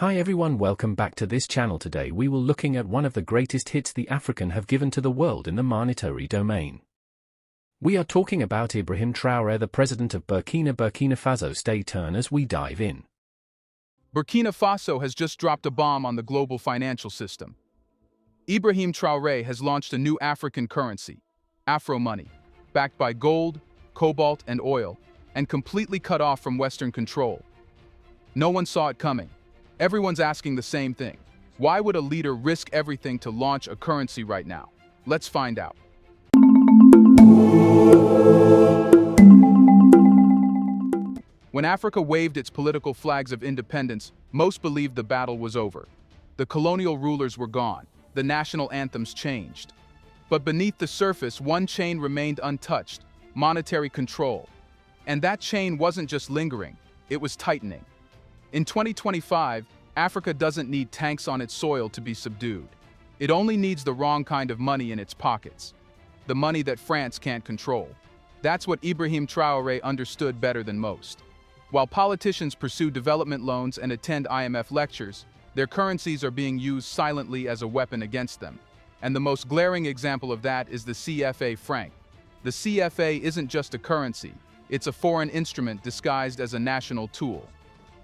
Hi everyone, welcome back to this channel. Today we will looking at one of the greatest hits the African have given to the world in the monetary domain. We are talking about Ibrahim Traore, the president of Burkina Faso. Stay tuned as we dive in. Burkina Faso has just dropped a bomb on the global financial system. Ibrahim Traore has launched a new African currency, Afro money, backed by gold, cobalt, and oil, and completely cut off from Western control. No one saw it coming. Everyone's asking the same thing. Why would a leader risk everything to launch a currency right now? Let's find out. When Africa waved its political flags of independence, most believed the battle was over. The colonial rulers were gone. The national anthems changed. But beneath the surface, one chain remained untouched: monetary control. And that chain wasn't just lingering, it was tightening. In 2025, Africa doesn't need tanks on its soil to be subdued. It only needs the wrong kind of money in its pockets. The money that France can't control. That's what Ibrahim Traore understood better than most. While politicians pursue development loans and attend IMF lectures, their currencies are being used silently as a weapon against them. And the most glaring example of that is the CFA franc. The CFA isn't just a currency, it's a foreign instrument disguised as a national tool.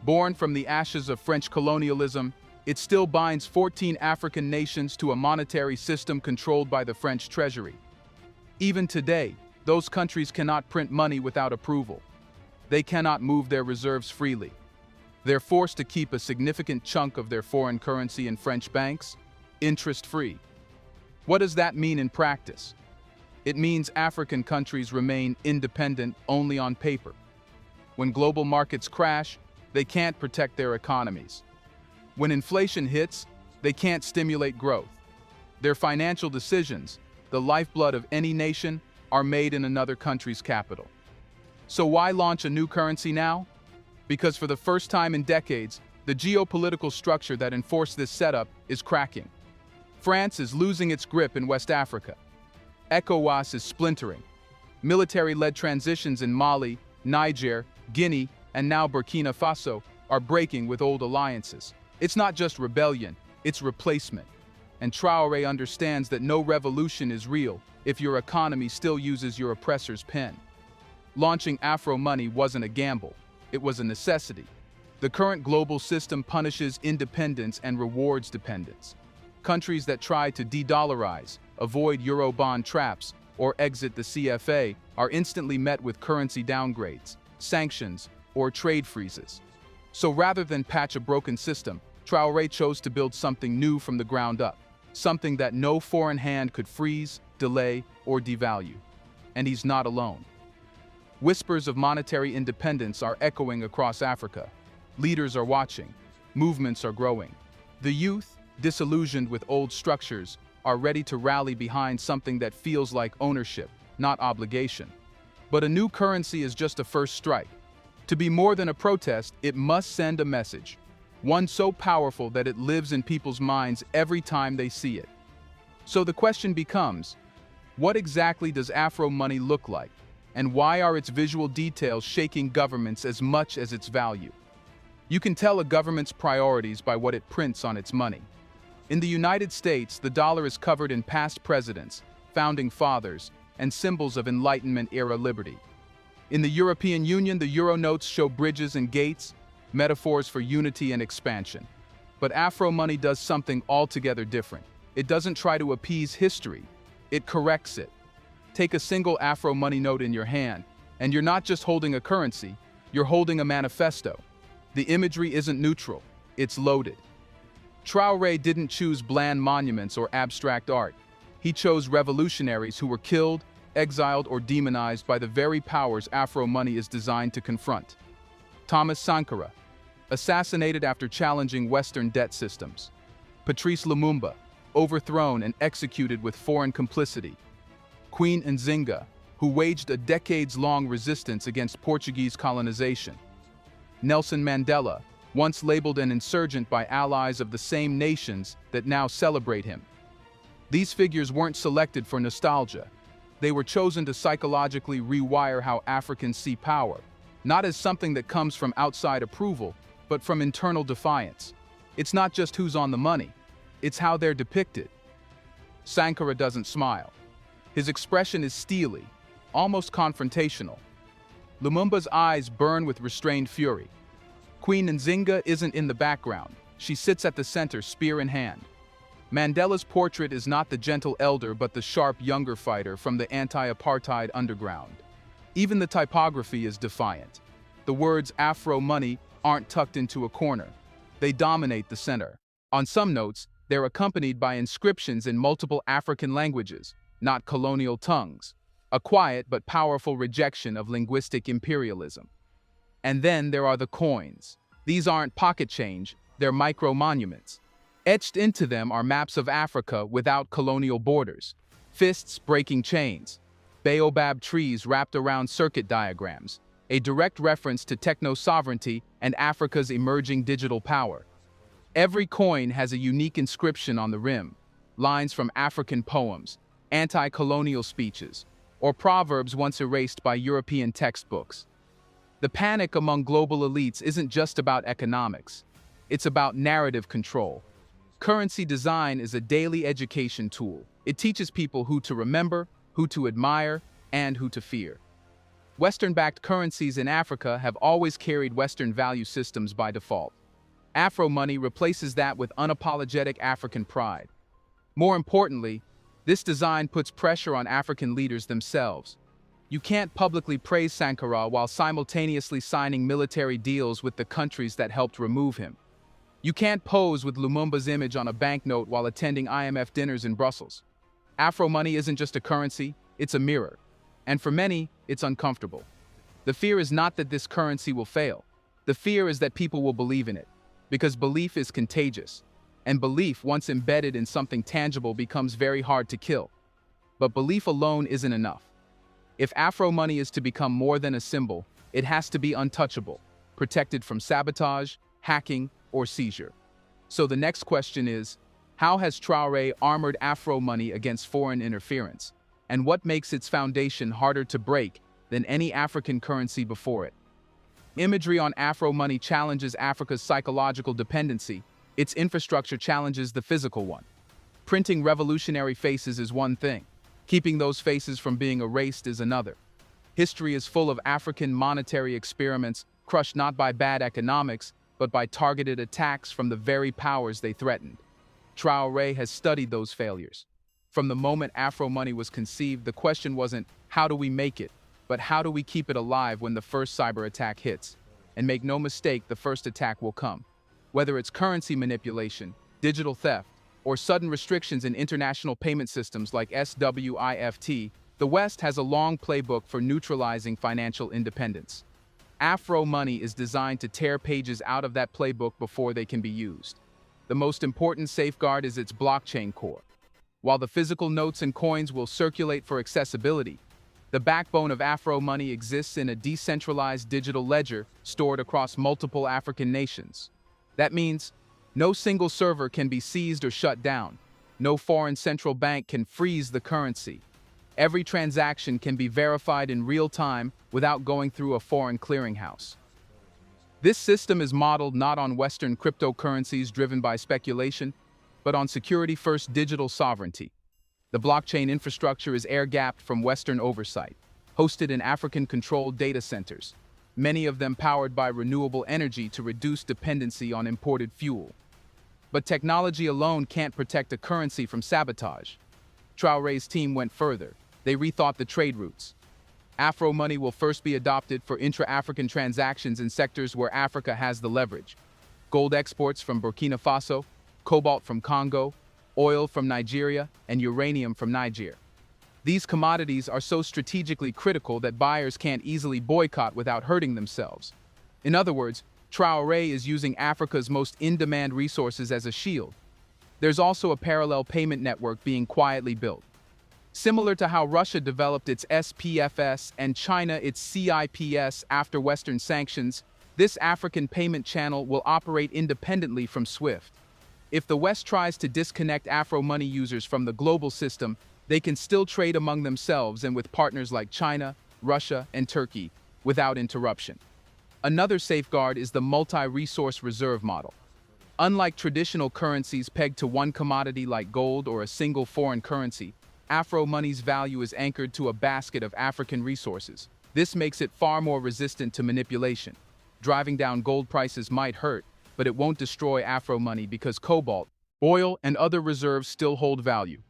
Born from the ashes of French colonialism, it still binds 14 African nations to a monetary system controlled by the French treasury. Even today, those countries cannot print money without approval. They cannot move their reserves freely. They're forced to keep a significant chunk of their foreign currency in French banks, interest-free. What does that mean in practice? It means African countries remain independent only on paper. When global markets crash, they can't protect their economies. When inflation hits, they can't stimulate growth. Their financial decisions, the lifeblood of any nation, are made in another country's capital. So why launch a new currency now? Because for the first time in decades, the geopolitical structure that enforced this setup is cracking. France is losing its grip in West Africa. ECOWAS is splintering. Military-led transitions in Mali, Niger, Guinea, and now Burkina Faso are breaking with old alliances. It's not just rebellion, it's replacement. And Traore understands that no revolution is real if your economy still uses your oppressor's pen. Launching Afro money wasn't a gamble, it was a necessity. The current global system punishes independence and rewards dependence. Countries that try to de-dollarize, avoid Eurobond traps, or exit the CFA are instantly met with currency downgrades, sanctions, or trade freezes. So rather than patch a broken system, Traore chose to build something new from the ground up, something that no foreign hand could freeze, delay, or devalue. And he's not alone. Whispers of monetary independence are echoing across Africa. Leaders are watching. Movements are growing. The youth, disillusioned with old structures, are ready to rally behind something that feels like ownership, not obligation. But a new currency is just a first strike. To be more than a protest, it must send a message, one so powerful that it lives in people's minds every time they see it. So the question becomes, what exactly does Afro money look like, and why are its visual details shaking governments as much as its value? You can tell a government's priorities by what it prints on its money. In the United States, the dollar is covered in past presidents, founding fathers, and symbols of Enlightenment-era liberty. In the European Union, the euro notes show bridges and gates, metaphors for unity and expansion. But Afro money does something altogether different. It doesn't try to appease history, it corrects it. Take a single Afro money note in your hand, and you're not just holding a currency, you're holding a manifesto. The imagery isn't neutral, it's loaded. Traore didn't choose bland monuments or abstract art. He chose revolutionaries who were killed, exiled, or demonized by the very powers Afro money is designed to confront. Thomas Sankara, assassinated after challenging Western debt systems. Patrice Lumumba, overthrown and executed with foreign complicity. Queen Nzinga, who waged a decades-long resistance against Portuguese colonization. Nelson Mandela, once labeled an insurgent by allies of the same nations that now celebrate him. These figures weren't selected for nostalgia. They were chosen to psychologically rewire how Africans see power, not as something that comes from outside approval, but from internal defiance. It's not just who's on the money, it's how they're depicted. Sankara doesn't smile. His expression is steely, almost confrontational. Lumumba's eyes burn with restrained fury. Queen Nzinga isn't in the background. She sits at the center, spear in hand. Mandela's portrait is not the gentle elder but the sharp younger fighter from the anti-apartheid underground. Even the typography is defiant. The words Afro money aren't tucked into a corner. They dominate the center. On some notes, they're accompanied by inscriptions in multiple African languages, not colonial tongues, a quiet but powerful rejection of linguistic imperialism. And then there are the coins. These aren't pocket change, they're micro-monuments. Etched into them are maps of Africa without colonial borders, fists breaking chains, baobab trees wrapped around circuit diagrams, a direct reference to techno-sovereignty and Africa's emerging digital power. Every coin has a unique inscription on the rim, lines from African poems, anti-colonial speeches, or proverbs once erased by European textbooks. The panic among global elites isn't just about economics. It's about narrative control. Currency design is a daily education tool. It teaches people who to remember, who to admire, and who to fear. Western-backed currencies in Africa have always carried Western value systems by default. Afro money replaces that with unapologetic African pride. More importantly, this design puts pressure on African leaders themselves. You can't publicly praise Sankara while simultaneously signing military deals with the countries that helped remove him. You can't pose with Lumumba's image on a banknote while attending IMF dinners in Brussels. Afro money isn't just a currency, it's a mirror. And for many, it's uncomfortable. The fear is not that this currency will fail. The fear is that people will believe in it. Because belief is contagious. And belief, once embedded in something tangible, becomes very hard to kill. But belief alone isn't enough. If Afro money is to become more than a symbol, it has to be untouchable, protected from sabotage, hacking, or seizure. So the next question is, how has Traore armored Afro money against foreign interference? And what makes its foundation harder to break than any African currency before it? Imagery on Afro money challenges Africa's psychological dependency. Its infrastructure challenges the physical one. Printing revolutionary faces is one thing. Keeping those faces from being erased is another. History is full of African monetary experiments crushed not by bad economics, but by targeted attacks from the very powers they threatened. Traore has studied those failures. From the moment Afro money was conceived, the question wasn't, how do we make it, but how do we keep it alive when the first cyber attack hits? And make no mistake, the first attack will come. Whether it's currency manipulation, digital theft, or sudden restrictions in international payment systems like SWIFT, the West has a long playbook for neutralizing financial independence. Afro money is designed to tear pages out of that playbook before they can be used. The most important safeguard is its blockchain core. While the physical notes and coins will circulate for accessibility, the backbone of Afro money exists in a decentralized digital ledger stored across multiple African nations. That means no single server can be seized or shut down. No foreign central bank can freeze the currency. Every transaction can be verified in real time without going through a foreign clearinghouse. This system is modeled not on Western cryptocurrencies driven by speculation, but on security-first digital sovereignty. The blockchain infrastructure is air-gapped from Western oversight, hosted in African-controlled data centers, many of them powered by renewable energy to reduce dependency on imported fuel. But technology alone can't protect a currency from sabotage. Traore's team went further. They rethought the trade routes. Afro money will first be adopted for intra-African transactions in sectors where Africa has the leverage. Gold exports from Burkina Faso, cobalt from Congo, oil from Nigeria, and uranium from Niger. These commodities are so strategically critical that buyers can't easily boycott without hurting themselves. In other words, Traore is using Africa's most in-demand resources as a shield. There's also a parallel payment network being quietly built. Similar to how Russia developed its SPFS and China its CIPS after Western sanctions, this African payment channel will operate independently from SWIFT. If the West tries to disconnect Afro money users from the global system, they can still trade among themselves and with partners like China, Russia, and Turkey without interruption. Another safeguard is the multi-resource reserve model. Unlike traditional currencies pegged to one commodity like gold or a single foreign currency, Afro money's value is anchored to a basket of African resources. This makes it far more resistant to manipulation. Driving down gold prices might hurt, but it won't destroy Afro money because cobalt, oil, and other reserves still hold value.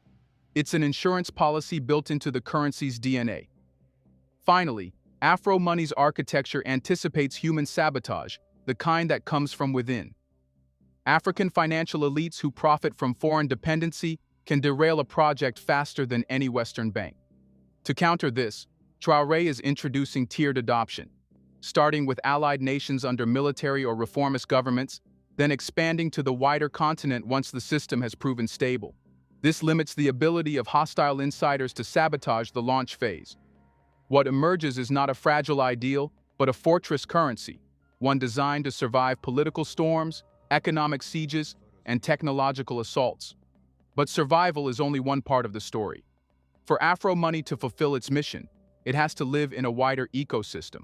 It's an insurance policy built into the currency's DNA. Finally, Afro money's architecture anticipates human sabotage, the kind that comes from within. African financial elites who profit from foreign dependency can derail a project faster than any Western bank. To counter this, Traore is introducing tiered adoption, starting with allied nations under military or reformist governments, then expanding to the wider continent once the system has proven stable. This limits the ability of hostile insiders to sabotage the launch phase. What emerges is not a fragile ideal, but a fortress currency, one designed to survive political storms, economic sieges, and technological assaults. But survival is only one part of the story. For Afro money to fulfill its mission, it has to live in a wider ecosystem,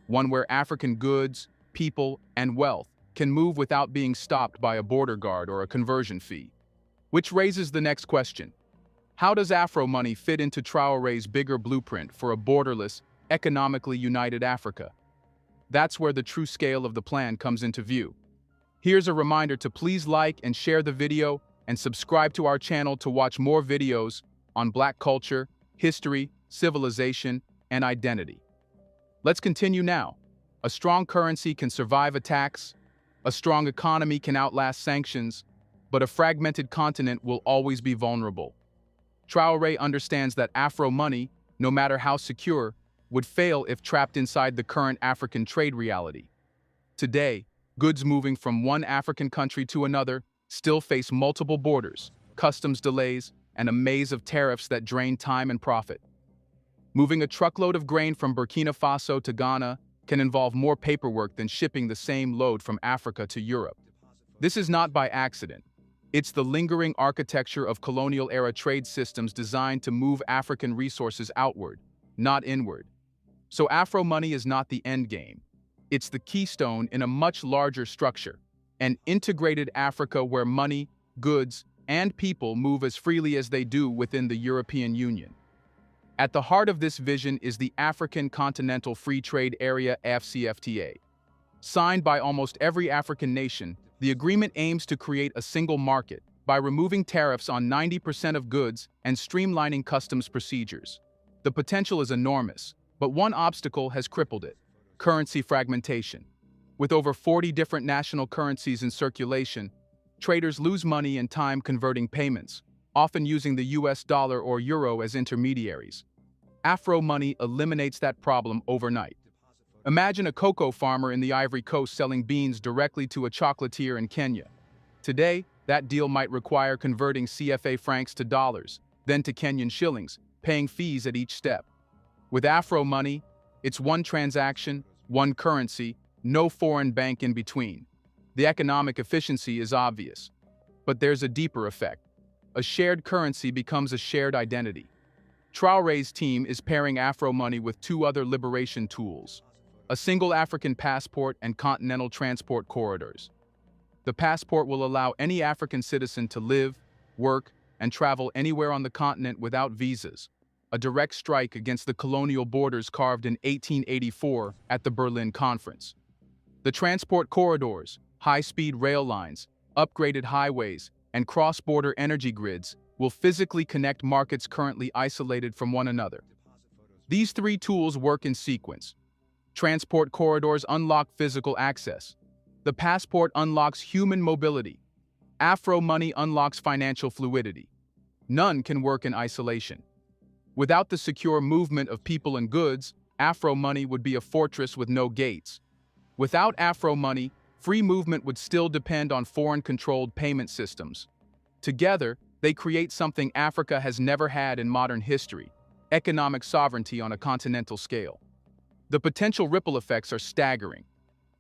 one where African goods, people, and wealth can move without being stopped by a border guard or a conversion fee. Which raises the next question. How does Afro money fit into Traore's bigger blueprint for a borderless, economically united Africa? That's where the true scale of the plan comes into view. Here's a reminder to please like and share the video and subscribe to our channel to watch more videos on Black culture, history, civilization, and identity. Let's continue now. A strong currency can survive attacks, a strong economy can outlast sanctions, but a fragmented continent will always be vulnerable. Traore understands that Afro money, no matter how secure, would fail if trapped inside the current African trade reality. Today, goods moving from one African country to another still face multiple borders, customs delays, and a maze of tariffs that drain time and profit. Moving a truckload of grain from Burkina Faso to Ghana can involve more paperwork than shipping the same load from Africa to Europe. This is not by accident. It's the lingering architecture of colonial-era trade systems designed to move African resources outward, not inward. So Afro money is not the end game. It's the keystone in a much larger structure, an integrated Africa where money, goods, and people move as freely as they do within the European Union. At the heart of this vision is the African Continental Free Trade Area (AfCFTA). Signed by almost every African nation, the agreement aims to create a single market by removing tariffs on 90% of goods and streamlining customs procedures. The potential is enormous, but one obstacle has crippled it: currency fragmentation. With over 40 different national currencies in circulation, traders lose money and time converting payments, often using the US dollar or euro as intermediaries. Afro money eliminates that problem overnight. Imagine a cocoa farmer in the Ivory Coast selling beans directly to a chocolatier in Kenya. Today, that deal might require converting CFA francs to dollars, then to Kenyan shillings, paying fees at each step. With Afro money, it's one transaction, one currency, no foreign bank in between. The economic efficiency is obvious. But there's a deeper effect. A shared currency becomes a shared identity. Traore's team is pairing Afro money with two other liberation tools: a single African passport and continental transport corridors. The passport will allow any African citizen to live, work, and travel anywhere on the continent without visas, a direct strike against the colonial borders carved in 1884 at the Berlin Conference. The transport corridors, high-speed rail lines, upgraded highways, and cross-border energy grids will physically connect markets currently isolated from one another. These three tools work in sequence. Transport corridors unlock physical access. The passport unlocks human mobility. Afro money unlocks financial fluidity. None can work in isolation. Without the secure movement of people and goods, Afro money would be a fortress with no gates. Without Afro money, free movement would still depend on foreign-controlled payment systems. Together, they create something Africa has never had in modern history: economic sovereignty on a continental scale. The potential ripple effects are staggering.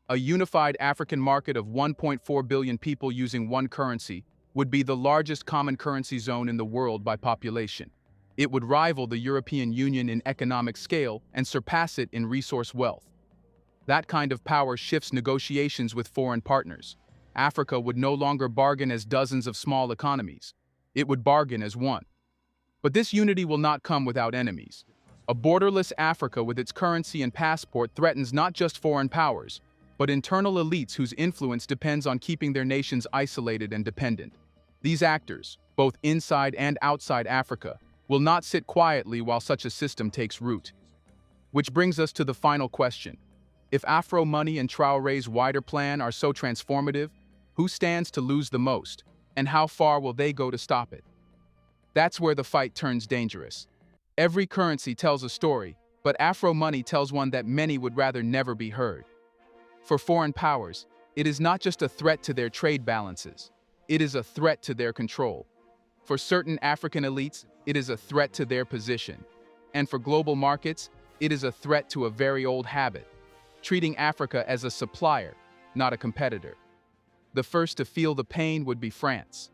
A unified African market of 1.4 billion people using one currency would be the largest common currency zone in the world by population. It would rival the European Union in economic scale and surpass it in resource wealth. That kind of power shifts negotiations with foreign partners. Africa would no longer bargain as dozens of small economies. It would bargain as one. But this unity will not come without enemies. A borderless Africa with its currency and passport threatens not just foreign powers, but internal elites whose influence depends on keeping their nations isolated and dependent. These actors, both inside and outside Africa, will not sit quietly while such a system takes root. Which brings us to the final question. If Afro Money and Traore's wider plan are so transformative, who stands to lose the most, and how far will they go to stop it? That's where the fight turns dangerous. Every currency tells a story, but Afro Money tells one that many would rather never be heard. For foreign powers, it is not just a threat to their trade balances, it is a threat to their control. For certain African elites, it is a threat to their position. And for global markets, it is a threat to a very old habit, treating Africa as a supplier, not a competitor. The first to feel the pain would be France.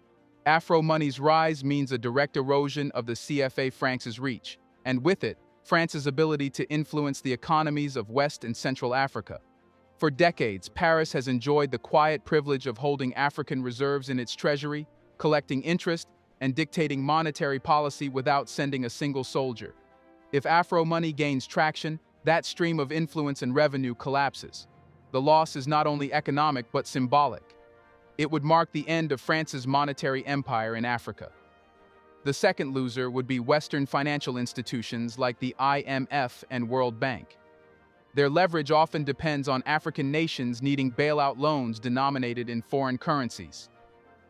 Afro Money's rise means a direct erosion of the CFA francs' reach, and with it, France's ability to influence the economies of West and Central Africa. For decades, Paris has enjoyed the quiet privilege of holding African reserves in its treasury, collecting interest, and dictating monetary policy without sending a single soldier. If Afro Money gains traction, that stream of influence and revenue collapses. The loss is not only economic but symbolic. It would mark the end of France's monetary empire in Africa. The second loser would be Western financial institutions like the IMF and World Bank. Their leverage often depends on African nations needing bailout loans denominated in foreign currencies.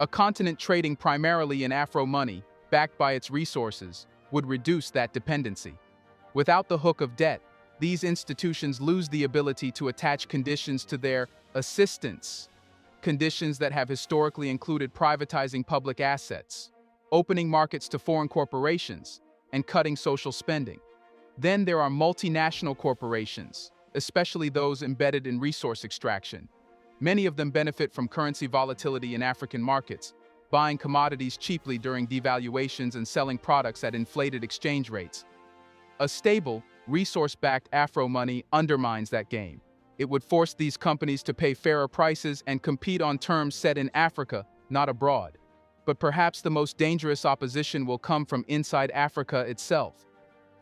A continent trading primarily in Afro Money, backed by its resources, would reduce that dependency. Without the hook of debt, these institutions lose the ability to attach conditions to their assistance, conditions that have historically included privatizing public assets, opening markets to foreign corporations, and cutting social spending. Then there are multinational corporations, especially those embedded in resource extraction. Many of them benefit from currency volatility in African markets, buying commodities cheaply during devaluations and selling products at inflated exchange rates. A stable, resource-backed Afro Money undermines that game. It would force these companies to pay fairer prices and compete on terms set in Africa, not abroad. But perhaps the most dangerous opposition will come from inside Africa itself.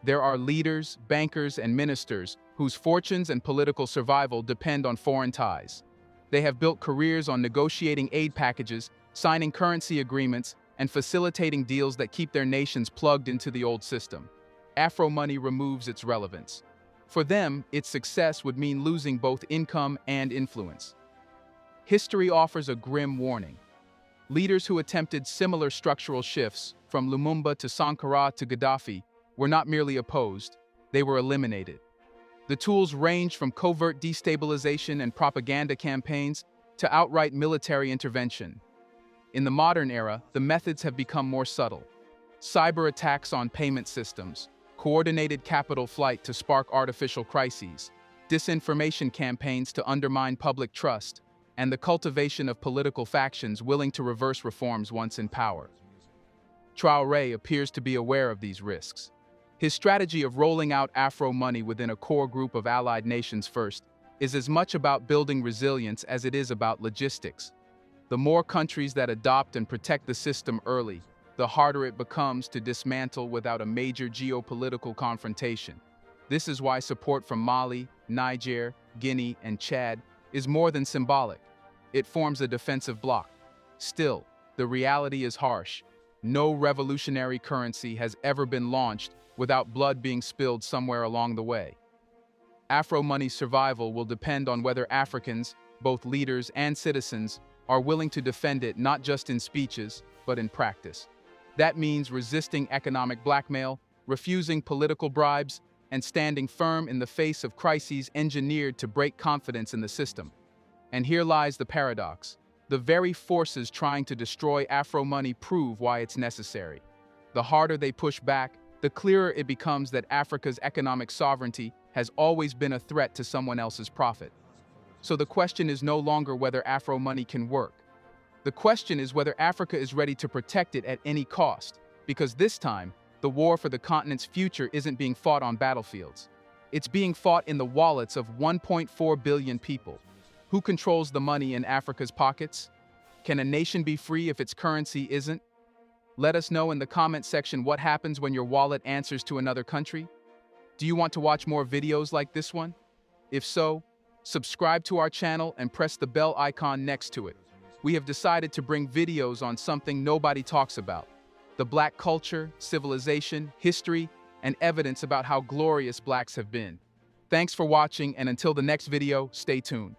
There are leaders, bankers, and ministers whose fortunes and political survival depend on foreign ties. They have built careers on negotiating aid packages, signing currency agreements, and facilitating deals that keep their nations plugged into the old system. Afro Money removes its relevance. For them, its success would mean losing both income and influence. History offers a grim warning. Leaders who attempted similar structural shifts, from Lumumba to Sankara to Gaddafi, were not merely opposed, they were eliminated. The tools ranged from covert destabilization and propaganda campaigns to outright military intervention. In the modern era, the methods have become more subtle. Cyber attacks on payment systems, coordinated capital flight to spark artificial crises, disinformation campaigns to undermine public trust, and the cultivation of political factions willing to reverse reforms once in power. Traore appears to be aware of these risks. His strategy of rolling out Afro Money within a core group of allied nations first is as much about building resilience as it is about logistics. The more countries that adopt and protect the system early, the harder it becomes to dismantle without a major geopolitical confrontation. This is why support from Mali, Niger, Guinea, and Chad is more than symbolic. It forms a defensive bloc. Still, the reality is harsh. No revolutionary currency has ever been launched without blood being spilled somewhere along the way. Afro Money's survival will depend on whether Africans, both leaders and citizens, are willing to defend it not just in speeches, but in practice. That means resisting economic blackmail, refusing political bribes, and standing firm in the face of crises engineered to break confidence in the system. And here lies the paradox. The very forces trying to destroy Afro Money prove why it's necessary. The harder they push back, the clearer it becomes that Africa's economic sovereignty has always been a threat to someone else's profit. So the question is no longer whether Afro Money can work. The question is whether Africa is ready to protect it at any cost, because this time, the war for the continent's future isn't being fought on battlefields. It's being fought in the wallets of 1.4 billion people. Who controls the money in Africa's pockets? Can a nation be free if its currency isn't? Let us know in the comment section what happens when your wallet answers to another country. Do you want to watch more videos like this one? If so, subscribe to our channel and press the bell icon next to it. We have decided to bring videos on something nobody talks about: the Black culture, civilization, history, and evidence about how glorious Blacks have been. Thanks for watching, and until the next video, stay tuned.